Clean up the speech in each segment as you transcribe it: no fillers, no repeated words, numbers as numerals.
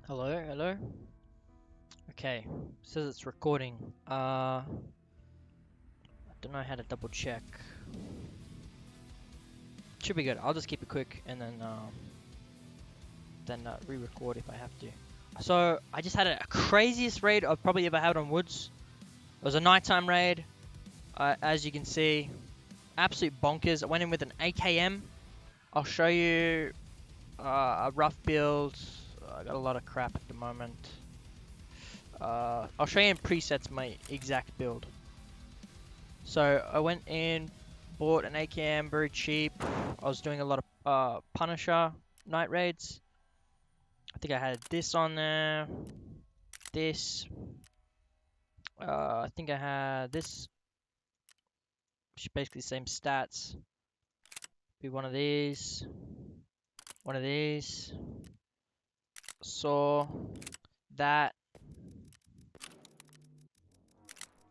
Hello, hello. Okay, says it's recording. I don't know how to double check. Should be good. I'll just keep it quick and then re-record if I have to. So I just had a craziest raid I've probably ever had on Woods. It was a nighttime raid, as you can see, absolute bonkers. I went in with an AKM. I'll show you a rough build. I got a lot of crap at the moment. I'll show you in presets my exact build. So I went in, bought an AKM very cheap. I was doing a lot of Punisher night raids. I think I had this on there, this. I think I had this, which is basically the same stats. Be one of these, saw that,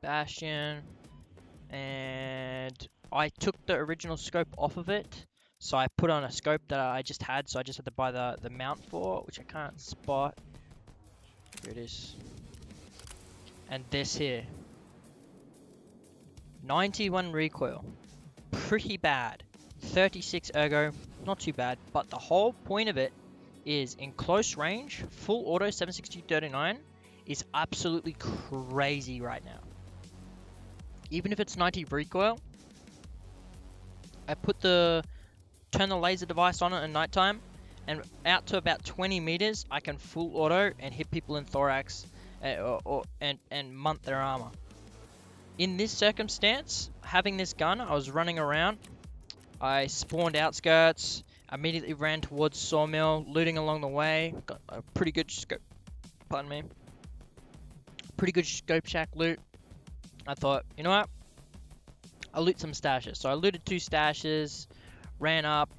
Bastion, and I took the original scope off of it. So I put on a scope that I just had, so I just had to buy the mount for, which I can't spot. Here it is. And this here. 91 recoil. Pretty bad. 36 ergo. Not too bad. But the whole point of it is in close range, full auto 762-39 is absolutely crazy right now. Even if it's 90 recoil, I turn the laser device on at nighttime, and out to about 20 meters, I can full auto and hit people in thorax and munt their armor. In this circumstance, having this gun, I was running around. I spawned outskirts, immediately ran towards Sawmill, looting along the way. Got a pretty good scope. Pardon me. Pretty good scope shack loot. I thought, you know what? I'll loot some stashes. So I looted 2 stashes, ran up.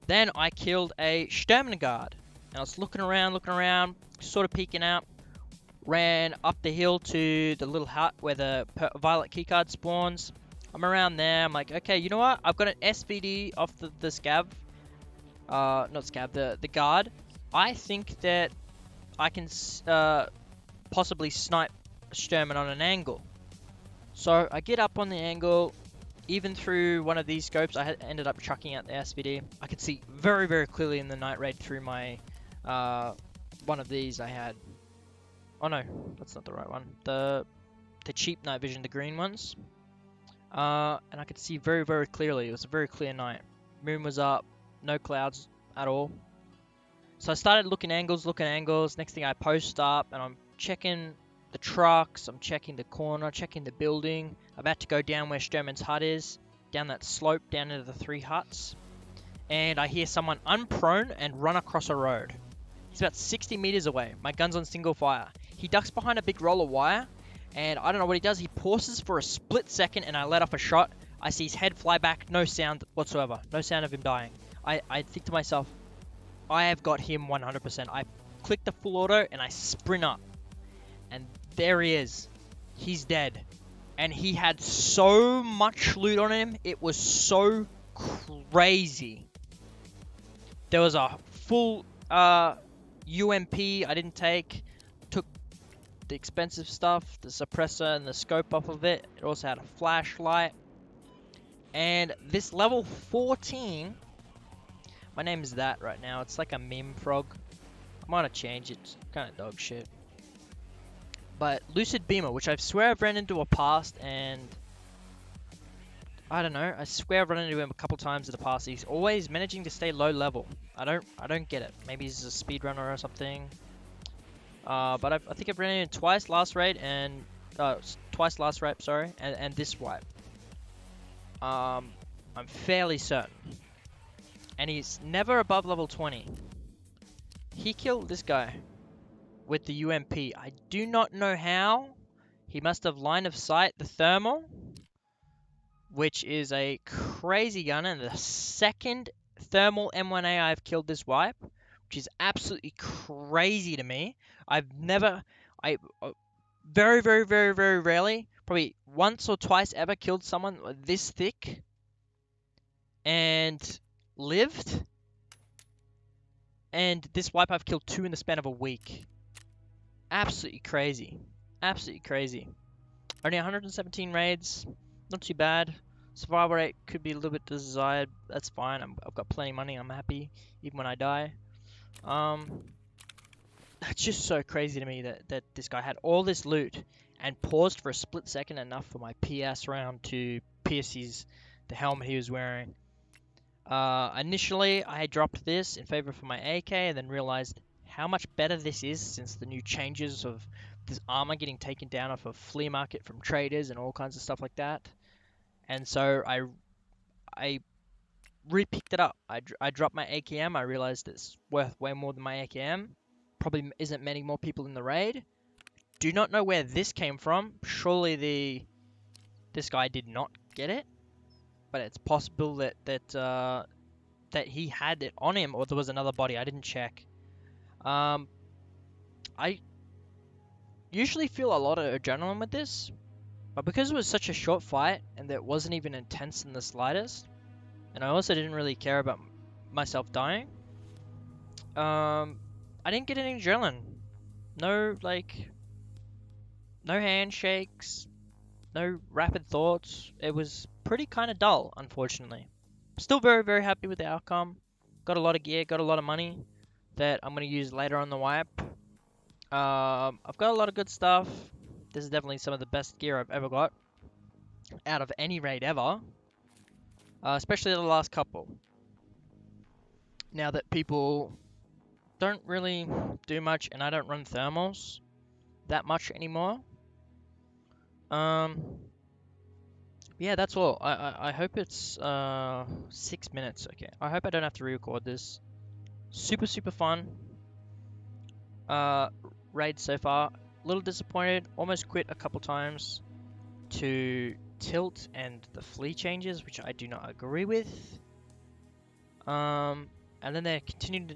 Then I killed a Sturmguard. And I was looking around, sort of peeking out. Ran up the hill to the little hut where the violet keycard spawns. I'm around there. I'm like, okay, you know what? I've got an SVD off the scav. Not scav, the guard. I think that I can possibly snipe Sturman on an angle. So I get up on the angle. Even through one of these scopes, I ended up chucking out the SVD. I could see very, very clearly in the night raid through my one of these I had. Oh no, that's not the right one. The cheap night vision, the green ones. And I could see very, very clearly. It was a very clear night. Moon was up, no clouds at all. So I started looking angles. Next thing I post up and I'm checking the trucks, I'm checking the corner, checking the building. About to go down where Sturman's hut is, down that slope, down into the 3 huts. And I hear someone unprone and run across a road. He's about 60 meters away. My gun's on single fire. He ducks behind a big roll of wire, and I don't know what he does. He pauses for a split second, and I let off a shot. I see his head fly back, no sound whatsoever. No sound of him dying. I think to myself, I have got him 100%. I click the full auto, and I sprint up. And there he is. He's dead. And he had so much loot on him. It was so crazy. There was a full UMP I didn't take. Took the expensive stuff, the suppressor and the scope off of it. It also had a flashlight. And this level 14, my name is that right now. It's like a meme frog. I might have changed it. It's kind of dog shit. But Lucid Beamer, which I swear I've ran into a past, and I don't know. I swear I've run into him a couple times in the past. He's always managing to stay low level. I don't get it. Maybe he's a speedrunner or something. But I think I've ran into him twice last raid and twice last wipe, sorry, and this wipe. I'm fairly certain. And he's never above level 20. He killed this guy with the UMP. I do not know how. He must have line of sight the thermal, which is a crazy gun, and the second thermal M1A I've killed this wipe, which is absolutely crazy to me. Very, very, very, very rarely, probably once or twice ever killed someone this thick and lived. And this wipe I've killed 2 in the span of a week. Absolutely crazy. Absolutely crazy. Only 117 raids. Not too bad. Survival rate could be a little bit desired. That's fine. I've got plenty of money. I'm happy even when I die. That's just so crazy to me that this guy had all this loot and paused for a split second enough for my PS round to pierce the helmet he was wearing. Initially, I dropped this in favor for my AK and then realized how much better this is since the new changes of this armor getting taken down off a flea market from traders and all kinds of stuff like that. And so I re-picked it up. I dropped my AKM. I realized it's worth way more than my AKM. Probably isn't many more people in the raid. Do not know where this came from. Surely this guy did not get it, but it's possible that he had it on him, or there was another body. I didn't check. I usually feel a lot of adrenaline with this, but because it was such a short fight and that wasn't even intense in the slightest, and I also didn't really care about myself dying, I didn't get any adrenaline. No, no handshakes, no rapid thoughts. It was pretty kind of dull, unfortunately. Still very, very happy with the outcome. Got a lot of gear, got a lot of money that I'm going to use later on the wipe. I've got a lot of good stuff. This is definitely some of the best gear I've ever got out of any raid ever, especially the last couple. Now that people don't really do much and I don't run thermals that much anymore. Yeah, that's all. I hope it's 6 minutes. Okay, I hope I don't have to re-record this. Super, super fun. Raid so far. A little disappointed. Almost quit a couple times to tilt and the flea changes, which I do not agree with. And then they continue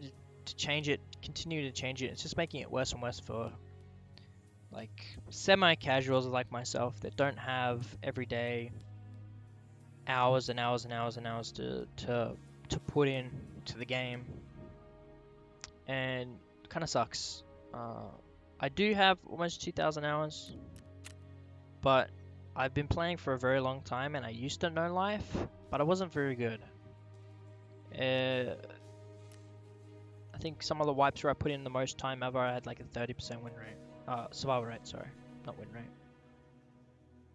to change it. It's just making it worse and worse for like semi-casuals like myself that don't have everyday hours and hours and hours and hours to put in to the game, and kind of sucks. I do have almost 2,000 hours, but I've been playing for a very long time and I used to know life, but I wasn't very good. I think some of the wipes where I put in the most time ever, I had like a 30% win rate. Survival rate, sorry, not win rate.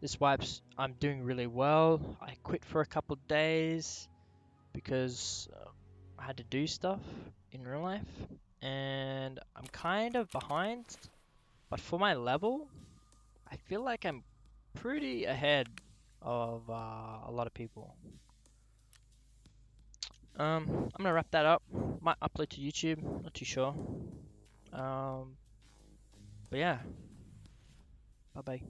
This wipes, I'm doing really well. I quit for a couple of days because I had to do stuff in real life, and I'm kind of behind, but for my level, I feel like I'm pretty ahead of a lot of people. I'm gonna wrap that up. Might upload to YouTube, not too sure. But yeah, bye bye.